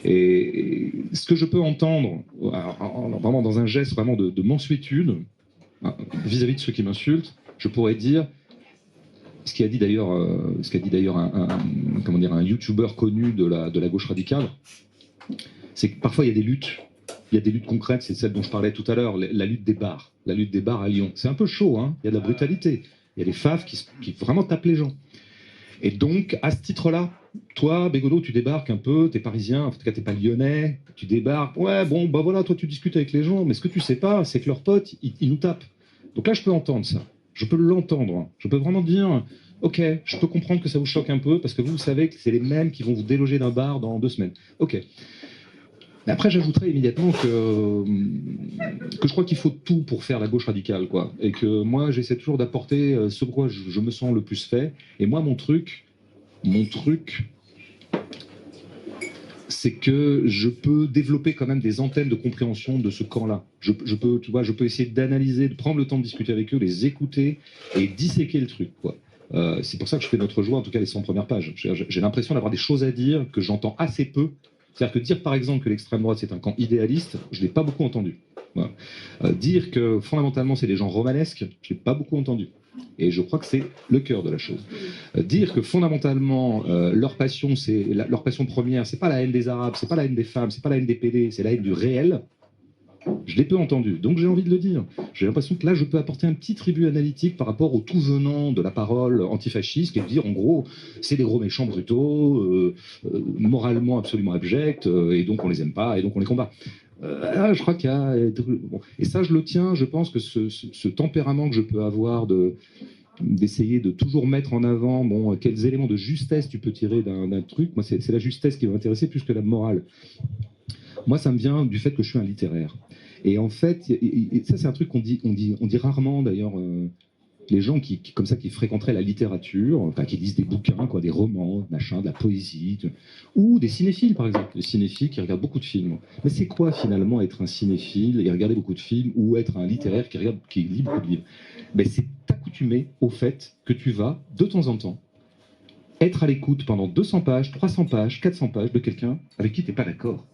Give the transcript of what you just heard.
Et ce que je peux entendre, vraiment dans un geste vraiment de mansuétude, vis-à-vis de ceux qui m'insultent, je pourrais dire, ce qu'a dit d'ailleurs un YouTuber connu de la gauche radicale, c'est que parfois il y a des luttes concrètes, c'est celle dont je parlais tout à l'heure, la lutte des bars à Lyon. C'est un peu chaud, hein, il y a de la brutalité, il y a des faves qui vraiment tapent les gens. Et donc, à ce titre-là, toi, Bégodeau, tu débarques un peu, t'es parisien, en tout cas t'es pas lyonnais, tu débarques, ouais, bon, bah voilà, toi tu discutes avec les gens, mais ce que tu sais pas, c'est que leurs potes, ils nous tapent. Donc là, je peux entendre ça, je peux l'entendre, je peux vraiment dire, ok, je peux comprendre que ça vous choque un peu, parce que vous savez que c'est les mêmes qui vont vous déloger d'un bar dans 2 semaines. Ok. Mais après, j'ajouterais immédiatement que je crois qu'il faut tout pour faire la gauche radicale, quoi. Et que moi, j'essaie toujours d'apporter ce pourquoi je me sens le plus fait. Et moi, mon truc, c'est que je peux développer quand même des antennes de compréhension de ce camp-là. Je peux essayer d'analyser, de prendre le temps de discuter avec eux, les écouter et disséquer le truc, quoi. C'est pour ça que je fais Notre Joie, en tout cas les 100 premières pages. J'ai l'impression d'avoir des choses à dire que j'entends assez peu. C'est-à-dire que dire par exemple que l'extrême droite c'est un camp idéaliste, je ne l'ai pas beaucoup entendu. Voilà. Dire que fondamentalement c'est des gens romanesques, je ne l'ai pas beaucoup entendu. Et je crois que c'est le cœur de la chose. Dire que fondamentalement leur passion première, c'est pas la haine des Arabes, c'est pas la haine des femmes, c'est pas la haine des PD, c'est la haine du réel. Je l'ai peu entendu, donc j'ai envie de le dire. J'ai l'impression que là, je peux apporter un petit tribut analytique par rapport au tout venant de la parole antifasciste, qui est de dire, en gros, c'est des gros méchants brutaux, moralement absolument abjects, et donc on les aime pas, et donc on les combat. Je crois qu'il y a... Bon. Et ça, je le tiens, je pense que ce tempérament que je peux avoir d'essayer de toujours mettre en avant quels éléments de justesse tu peux tirer d'un truc, moi c'est la justesse qui va m'intéresser plus que la morale. Moi, ça me vient du fait que je suis un littéraire. Et en fait, et ça c'est un truc qu'on dit rarement d'ailleurs, les gens qui fréquenteraient la littérature, enfin qui lisent des bouquins, quoi, des romans, machin, de la poésie, ou des cinéphiles par exemple, des cinéphiles qui regardent beaucoup de films. Mais c'est quoi finalement être un cinéphile et regarder beaucoup de films, ou être un littéraire qui lit beaucoup de livres? Ben, c'est t'accoutumer au fait que tu vas, de temps en temps, être à l'écoute pendant 200 pages, 300 pages, 400 pages de quelqu'un avec qui tu n'es pas d'accord.